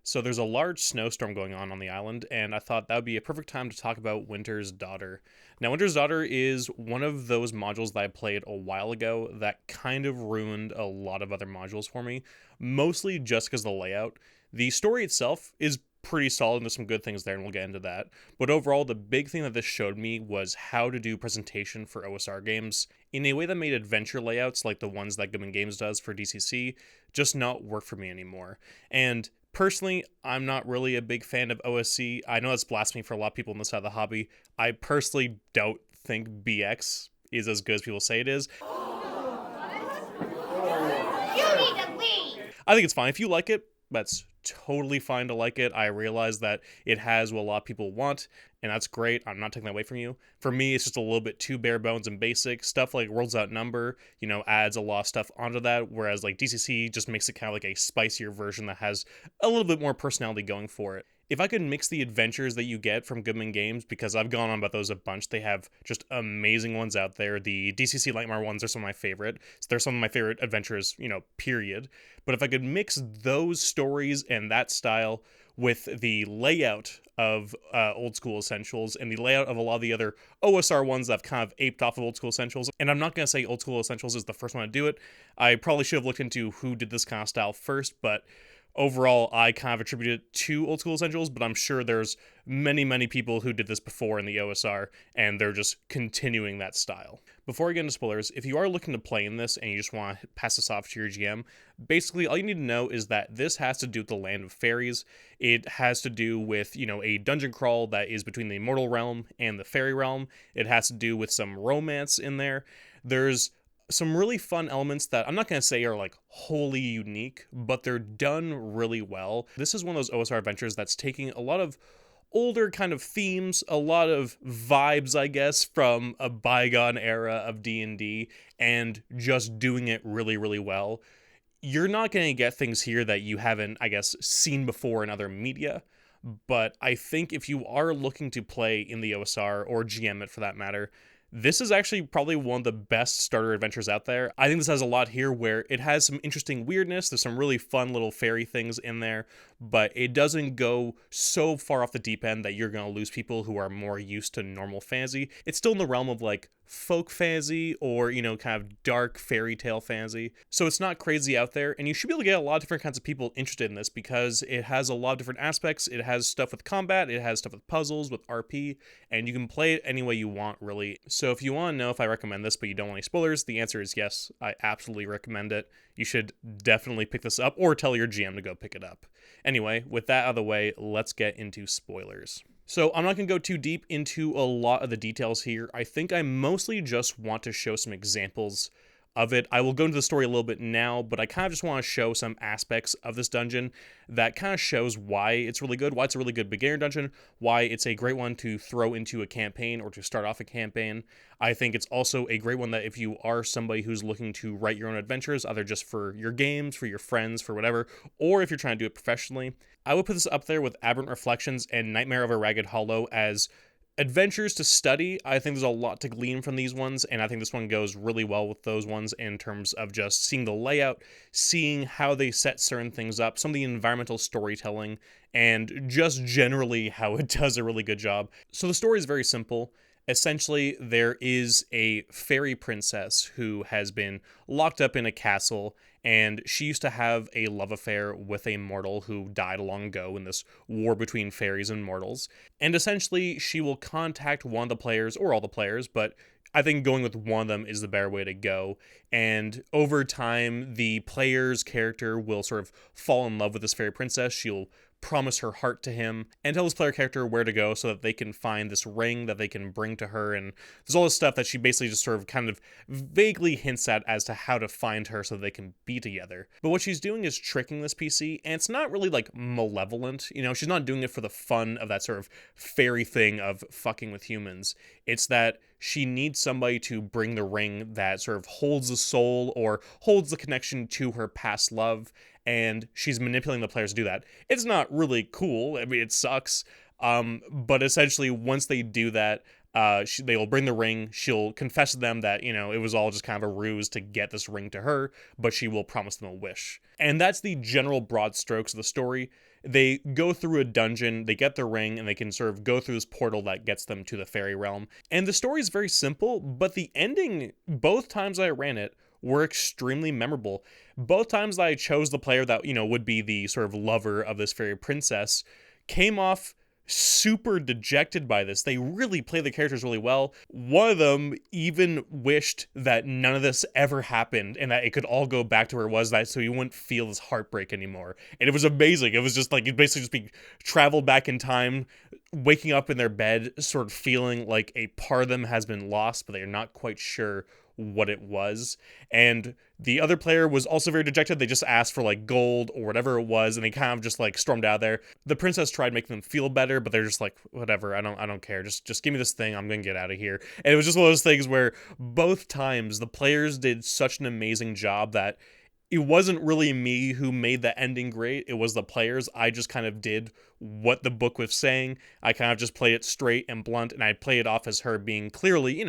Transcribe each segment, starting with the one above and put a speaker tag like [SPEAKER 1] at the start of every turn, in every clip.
[SPEAKER 1] So there's a large snowstorm going on the island, and I thought that would be a perfect time to talk about Winter's Daughter. Now, Winter's Daughter is one of those modules that I played a while ago that kind of ruined a lot of other modules for me, mostly just because of the layout. The story itself is pretty solid, and there's some good things there, and we'll get into that. But overall, the big thing that this showed me was how to do presentation for OSR games in a way that made adventure layouts, like the ones that Goodman Games does for DCC, just not work for me anymore. And personally, I'm not really a big fan of OSE. I know that's blasphemy for a lot of people on this side of the hobby. I personally don't think BX is as good as people say it is.
[SPEAKER 2] You need to leave!
[SPEAKER 1] I think it's fine. If you like it, that's totally fine to like it. I realize that it has what a lot of people want, and that's great. I'm not taking that away from you. For me, it's just a little bit too bare bones and basic. Stuff like Worlds Outnumber, adds a lot of stuff onto that, whereas like DCC just makes it kind of like a spicier version that has a little bit more personality going for it. If I could mix the adventures that you get from Goodman Games, because I've gone on about those a bunch, they have just amazing ones out there. The DCC Lightmar ones are some of my favorite. So they're some of my favorite adventures, period. But if I could mix those stories and that style with the layout of Old School Essentials and the layout of a lot of the other OSR ones that have kind of aped off of Old School Essentials, and I'm not going to say Old School Essentials is the first one to do it. I probably should have looked into who did this kind of style first, but overall, I kind of attribute it to Old School Essentials, but I'm sure there's many people who did this before in the OSR, and they're just continuing that style. Before I get into spoilers, if you are looking to play in this and you just want to pass this off to your GM, basically all you need to know is that this has to do with the Land of Fairies. It has to do with, a dungeon crawl that is between the Immortal Realm and the Fairy Realm. It has to do with some romance in there. There's some really fun elements that I'm not going to say are like wholly unique, but they're done really well. This is one of those OSR adventures that's taking a lot of older kind of themes, a lot of vibes, I guess, from a bygone era of D&D and just doing it really well. You're not going to get things here that you haven't, I guess, seen before in other media, but I think if you are looking to play in the OSR or GM it for that matter, this is actually probably one of the best starter adventures out there. I think this has a lot here where it has some interesting weirdness. There's some really fun little fairy things in there, but it doesn't go so far off the deep end that you're going to lose people who are more used to normal fantasy. It's still in the realm of like folk fantasy or, kind of dark fairy tale fantasy. So it's not crazy out there, and you should be able to get a lot of different kinds of people interested in this because it has a lot of different aspects. It has stuff with combat, it has stuff with puzzles, with RP, and you can play it any way you want, really. So if you want to know if I recommend this but you don't want any spoilers, the answer is yes. I absolutely recommend it. You should definitely pick this up or tell your GM to go pick it up. Anyway, with that out of the way, let's get into spoilers. So I'm not going to go too deep into a lot of the details here. I think I mostly just want to show some examples of it. I will go into the story a little bit now, but I kind of just want to show some aspects of this dungeon that kind of shows why it's really good, why it's a really good beginner dungeon, why it's a great one to throw into a campaign or to start off a campaign. I think it's also a great one that if you are somebody who's looking to write your own adventures, either just for your games, for your friends, for whatever, or if you're trying to do it professionally, I would put this up there with Aberrant Reflections and Nightmare of a Ragged Hollow as adventures to study. I think there's a lot to glean from these ones, and I think this one goes really well with those ones in terms of just seeing the layout, seeing how they set certain things up, some of the environmental storytelling, and just generally how it does a really good job. So the story is very simple. Essentially, there is a fairy princess who has been locked up in a castle, and she used to have a love affair with a mortal who died long ago in this war between fairies and mortals. And essentially, she will contact one of the players, or all the players, but I think going with one of them is the better way to go. And over time, the player's character will sort of fall in love with this fairy princess. She'll promise her heart to him and tell this player character where to go so that they can find this ring that they can bring to her. And there's all this stuff that she basically just sort of kind of vaguely hints at as to how to find her so they can be together. But what she's doing is tricking this PC, and it's not really like malevolent. She's not doing it for the fun of that sort of fairy thing of fucking with humans. It's that she needs somebody to bring the ring that sort of holds the soul or holds the connection to her past love, and she's manipulating the players to do that. It's not really cool. I mean, it sucks. But essentially, once they do that, they will bring the ring. She'll confess to them that, it was all just kind of a ruse to get this ring to her, but she will promise them a wish. And that's the general broad strokes of the story. They go through a dungeon, they get the ring, and they can sort of go through this portal that gets them to the fairy realm. And the story is very simple, but the ending, both times I ran it, were extremely memorable. Both times that I chose the player that, would be the sort of lover of this fairy princess, came off super dejected by this. They really play the characters really well. One of them even wished that none of this ever happened and that it could all go back to where it was, that so you wouldn't feel this heartbreak anymore. And it was amazing. It was just like, you'd basically just be traveled back in time, waking up in their bed, sort of feeling like a part of them has been lost, but they're not quite sure what it was. And the other player was also very dejected. They just asked for like gold or whatever it was, and they kind of just like stormed out of there. The princess tried making them feel better, but they're just like, whatever, I don't care. Just give me this thing. I'm gonna get out of here. And it was just one of those things where both times the players did such an amazing job that it wasn't really me who made the ending great. It was the players. I just kind of did what the book was saying. I kind of just played it straight and blunt, and I played it off as her being clearly,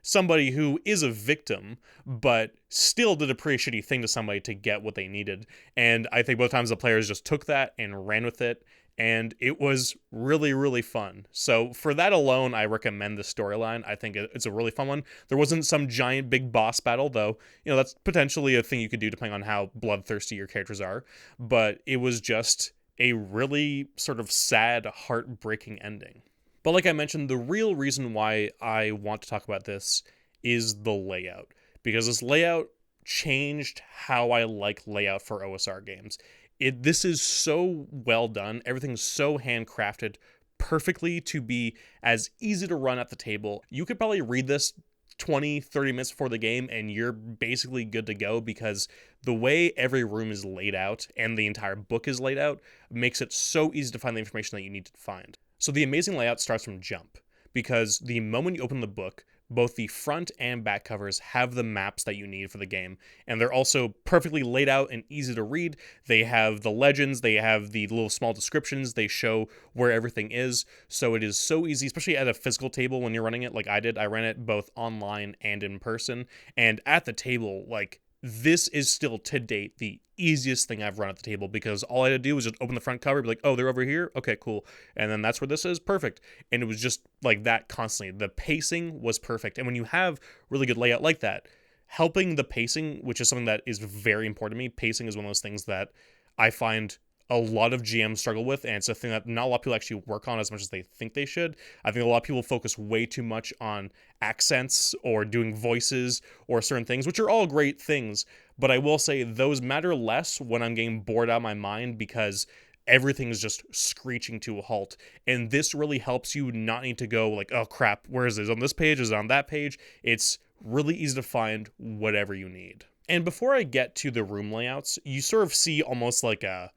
[SPEAKER 1] somebody who is a victim, but still did a pretty shitty thing to somebody to get what they needed. And I think both times the players just took that and ran with it, and it was really, really fun. So for that alone, I recommend the storyline. I think it's a really fun one. There wasn't some giant big boss battle, though. That's potentially a thing you could do depending on how bloodthirsty your characters are. But it was just a really sort of sad, heartbreaking ending. But like I mentioned, the real reason why I want to talk about this is the layout. Because this layout changed how I like layout for OSR games. This is so well done. Everything's so handcrafted perfectly to be as easy to run at the table. You could probably read this 20, 30 minutes before the game and you're basically good to go, because the way every room is laid out and the entire book is laid out makes it so easy to find the information that you need to find. So the amazing layout starts from jump, because the moment you open the book, both the front and back covers have the maps that you need for the game, and they're also perfectly laid out and easy to read. They have the legends, they have the little small descriptions, they show where everything is, so it is so easy, especially at a physical table when you're running it like I did. I ran it both online and in person, and at the table, like, this is still to date the easiest thing I've run at the table, because all I had to do was just open the front cover, be like, oh, they're over here? Okay, cool. And then that's where this is? Perfect. And it was just like that constantly. The pacing was perfect. And when you have really good layout like that, helping the pacing, which is something that is very important to me, pacing is one of those things that I find a lot of GMs struggle with, and it's a thing that not a lot of people actually work on as much as they think they should. I think a lot of people focus way too much on accents or doing voices or certain things, which are all great things, but I will say those matter less when I'm getting bored out of my mind, because everything is just screeching to a halt. And this really helps you not need to go like, oh crap, where is it? On this page? Is it on that page? It's really easy to find whatever you need. And before I get to the room layouts, you sort of see almost like a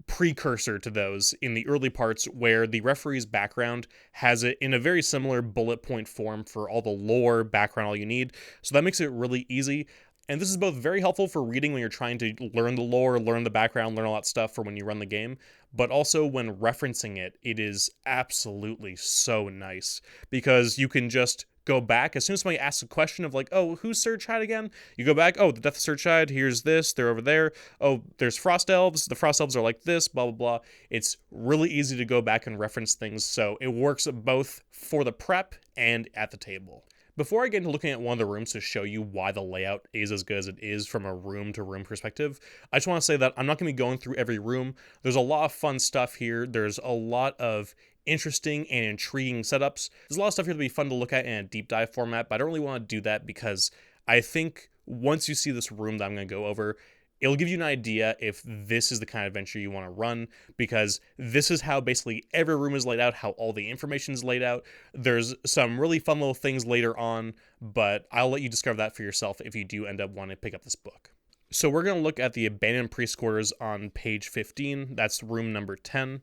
[SPEAKER 1] precursor to those in the early parts, where the referee's background has it in a very similar bullet point form for all the lore, background, all you need. So that makes it really easy. And this is both very helpful for reading when you're trying to learn the lore, learn the background, learn all that stuff for when you run the game, but also when referencing it, it is absolutely so nice, because you can just go back as soon as somebody asks a question of like, oh, who's Sir Chad again? You go back, oh, the death of Sir Chad, here's this, they're over there. Oh, there's Frost Elves, the Frost Elves are like this, blah, blah, blah. It's really easy to go back and reference things, so it works both for the prep and at the table. Before I get into looking at one of the rooms to show you why the layout is as good as it is from a room-to-room perspective, I just want to say that I'm not going to be going through every room. There's a lot of fun stuff here. There's a lot of interesting and intriguing setups. There's a lot of stuff here to be fun to look at in a deep dive format, but I don't really want to do that, because I think once you see this room that I'm going to go over, it'll give you an idea if this is the kind of adventure you want to run, because this is how basically every room is laid out, how all the information is laid out. There's some really fun little things later on, but I'll let you discover that for yourself if you do end up wanting to pick up this book. So we're going to look at the abandoned priest quarters on page 15. That's room number 10.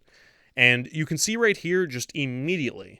[SPEAKER 1] And you can see right here just immediately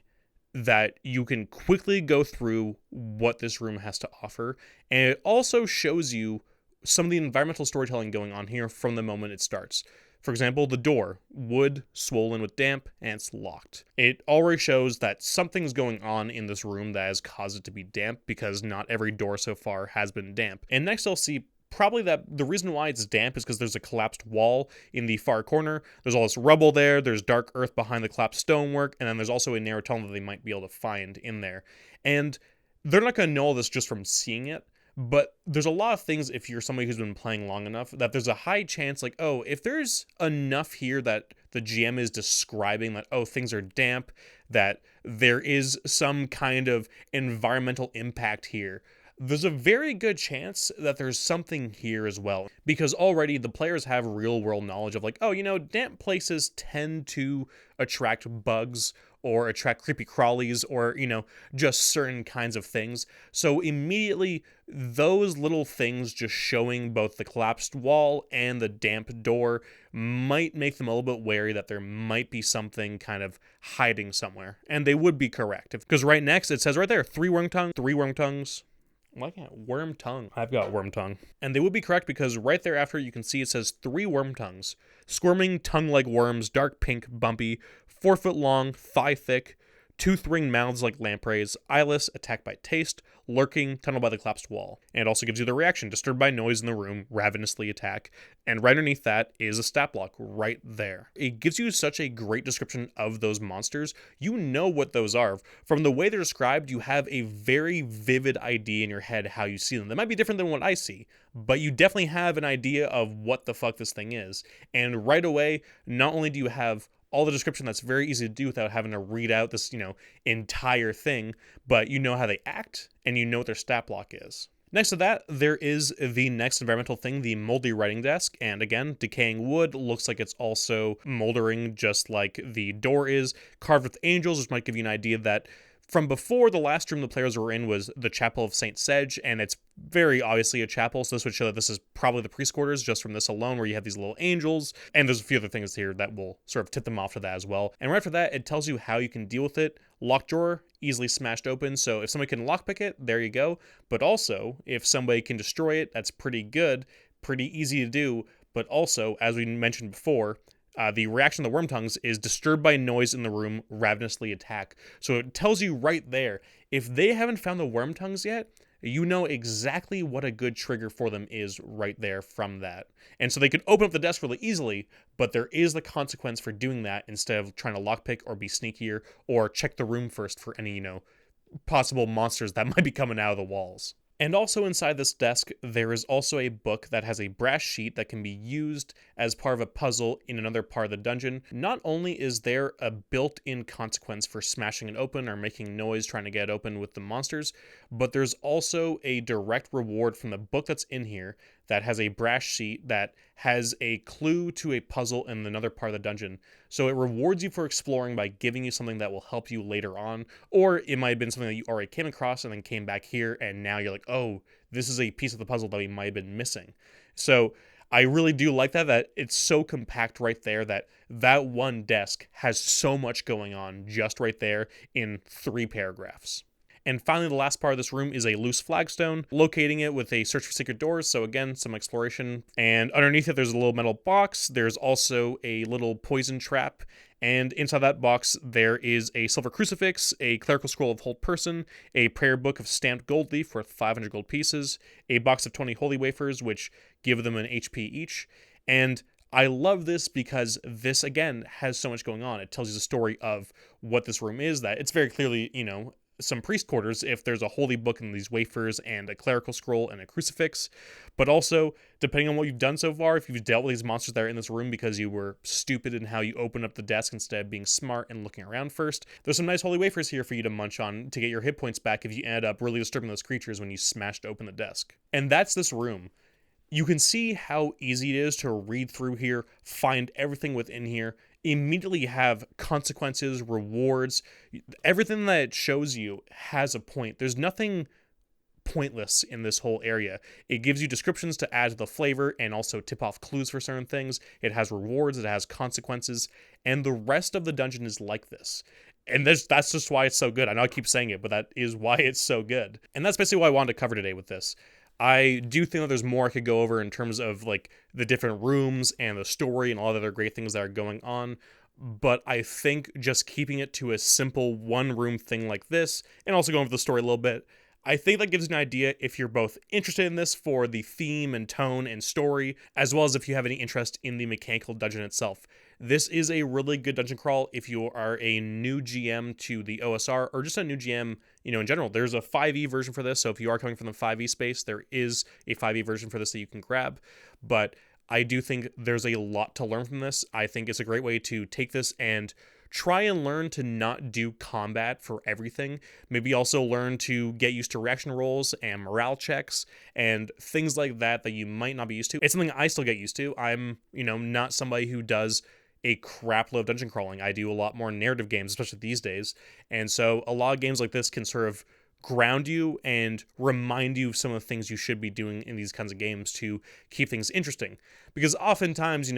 [SPEAKER 1] that you can quickly go through what this room has to offer. And it also shows you some of the environmental storytelling going on here from the moment it starts. For example, the door, wood, swollen with damp, and it's locked. It already shows that something's going on in this room that has caused it to be damp, because not every door so far has been damp. And next I'll see probably that the reason why it's damp is because there's a collapsed wall in the far corner. There's all this rubble there. There's dark earth behind the collapsed stonework. And then there's also a narrow tunnel that they might be able to find in there. And they're not going to know all this just from seeing it. But there's a lot of things, if you're somebody who's been playing long enough, that there's a high chance, like, oh, if there's enough here that the GM is describing that, oh, things are damp, that there is some kind of environmental impact here, there's a very good chance that there's something here as well. Because already the players have real world knowledge of, like, oh, damp places tend to attract bugs or attract creepy crawlies or, just certain kinds of things. So immediately, those little things just showing both the collapsed wall and the damp door might make them a little bit wary that there might be something kind of hiding somewhere. And they would be correct. Because right next, it says right there, 3 worm tongues. Why can't worm tongue? I've got worm tongue. And they would be correct because right there after you can see it says 3 worm tongues. Squirming tongue-like worms, dark pink, bumpy, 4 foot long, thigh thick, tooth-ringed mouths like lampreys, eyeless, attack by taste, lurking, tunnel by the collapsed wall. And it also gives you the reaction, disturbed by noise in the room, ravenously attack. And right underneath that is a stat block right there. It gives you such a great description of those monsters. You know what those are. From the way they're described, you have a very vivid idea in your head how you see them. They might be different than what I see, but you definitely have an idea of what the fuck this thing is. And right away, not only do you have all the description that's very easy to do without having to read out this, entire thing, but you know how they act, and you know what their stat block is. Next to that, there is the next environmental thing, the moldy writing desk, and again, decaying wood, looks like it's also moldering just like the door is, carved with angels, which might give you an idea that from before, the last room the players were in was the Chapel of St. Sedge, and it's very obviously a chapel, so this would show that this is probably the priest quarters just from this alone, where you have these little angels, and there's a few other things here that will sort of tip them off to that as well. And right after that, it tells you how you can deal with it. Locked drawer, easily smashed open, so if somebody can lockpick it, there you go. But also, if somebody can destroy it, that's pretty good, pretty easy to do, but also, as we mentioned before, the reaction of the worm tongues is disturbed by noise in the room, ravenously attack. So it tells you right there, if they haven't found the worm tongues yet, you know exactly what a good trigger for them is right there from that. And so they could open up the desk really easily, but there is the consequence for doing that instead of trying to lockpick or be sneakier or check the room first for any, possible monsters that might be coming out of the walls. And also inside this desk, there is also a book that has a brass sheet that can be used as part of a puzzle in another part of the dungeon. Not only is there a built-in consequence for smashing it open or making noise trying to get it open with the monsters, but there's also a direct reward from the book that's in here that has a brass sheet that has a clue to a puzzle in another part of the dungeon. So it rewards you for exploring by giving you something that will help you later on, or it might have been something that you already came across and then came back here and now you're like, oh, this is a piece of the puzzle that we might have been missing. So I really do like that it's so compact right there that one desk has so much going on just right there in 3 paragraphs. And finally, the last part of this room is a loose flagstone, locating it with a search for secret doors, so again, some exploration. And underneath it, there's a little metal box. There's also a little poison trap. And inside that box, there is a silver crucifix, a clerical scroll of whole person, a prayer book of stamped gold leaf worth 500 gold pieces, a box of 20 holy wafers, which give them an HP each. And I love this because this, again, has so much going on. It tells you the story of what this room is, that it's very clearly, some priest quarters if there's a holy book and these wafers and a clerical scroll and a crucifix. But also, depending on what you've done so far, if you've dealt with these monsters that are in this room because you were stupid in how you opened up the desk instead of being smart and looking around first, there's some nice holy wafers here for you to munch on to get your hit points back if you ended up really disturbing those creatures when you smashed open the desk. And that's this room. You can see how easy it is to read through here, find everything within here, immediately have consequences, rewards. Everything that it shows you has a point. There's nothing pointless in this whole area. It gives you descriptions to add to the flavor and also tip off clues for certain things. It has rewards, it has consequences, and the rest of the dungeon is like this. And that's just why it's so good. I know I keep saying it, but that is why it's so good. And that's basically what I wanted to cover today with this. I do think that there's more I could go over in terms of like the different rooms and the story and all the other great things that are going on. But I think just keeping it to a simple one room thing like this, and also going over the story a little bit, I think that gives you an idea if you're both interested in this for the theme and tone and story, as well as if you have any interest in the mechanical dungeon itself. This is a really good dungeon crawl if you are a new GM to the OSR or just a new GM, in general. There's a 5e version for this, so if you are coming from the 5e space, there is a 5e version for this that you can grab. But I do think there's a lot to learn from this. I think it's a great way to take this and try and learn to not do combat for everything. Maybe also learn to get used to reaction rolls and morale checks and things like that that you might not be used to. It's something I still get used to. I'm, not somebody who does a crap load of dungeon crawling. I do a lot more narrative games, especially these days. And so a lot of games like this can sort of ground you and remind you of some of the things you should be doing in these kinds of games to keep things interesting. Because oftentimes,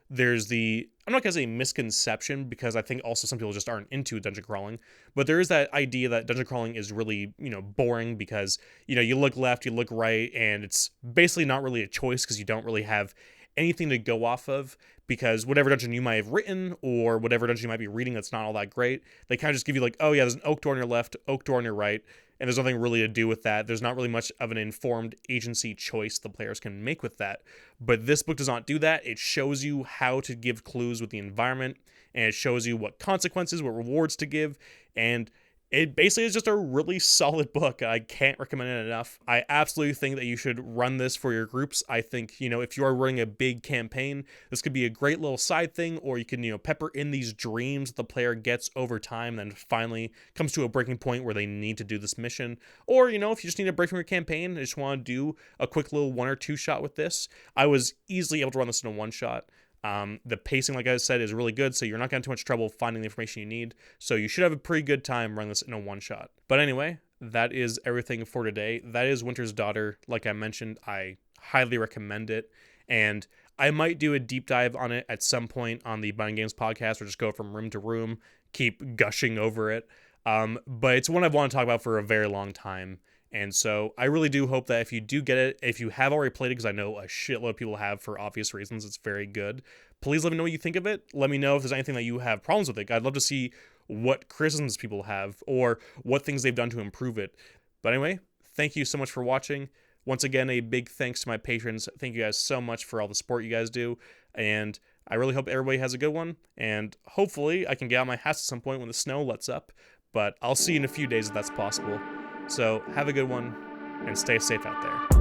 [SPEAKER 1] there's I'm not going to say misconception, because I think also some people just aren't into dungeon crawling, but there is that idea that dungeon crawling is really, boring because, you look left, you look right, and it's basically not really a choice because you don't really have anything to go off of, because whatever dungeon you might have written or whatever dungeon you might be reading that's not all that great, they kind of just give you like, oh yeah, there's an oak door on your left, oak door on your right, and there's nothing really to do with that. There's not really much of an informed agency choice the players can make with that. But this book does not do that. It shows you how to give clues with the environment, and it shows you what consequences, what rewards to give, and it basically is just a really solid book. I can't recommend it enough. I absolutely think that you should run this for your groups. I think, if you are running a big campaign, this could be a great little side thing, or you can, pepper in these dreams that the player gets over time, then finally comes to a breaking point where they need to do this mission. Or, if you just need a break from your campaign and just want to do a quick little 1 or 2 shot with this, I was easily able to run this in a 1 shot. The pacing, like I said, is really good, so you're not going to have too much trouble finding the information you need. So you should have a pretty good time running this in a 1 shot. But anyway, that is everything for today. That is Winter's Daughter. Like I mentioned, I highly recommend it. And I might do a deep dive on it at some point on the Buying Games podcast, or just go from room to room, keep gushing over it. But it's one I've wanted to talk about for a very long time. And so I really do hope that if you do get it, if you have already played it, because I know a shitload of people have for obvious reasons, it's very good. Please let me know what you think of it. Let me know if there's anything that you have problems with it. I'd love to see what criticisms people have or what things they've done to improve it. But anyway, thank you so much for watching. Once again, a big thanks to my patrons. Thank you guys so much for all the support you guys do. And I really hope everybody has a good one. And hopefully I can get out my house at some point when the snow lets up. But I'll see you in a few days if that's possible. So have a good one, and stay safe out there.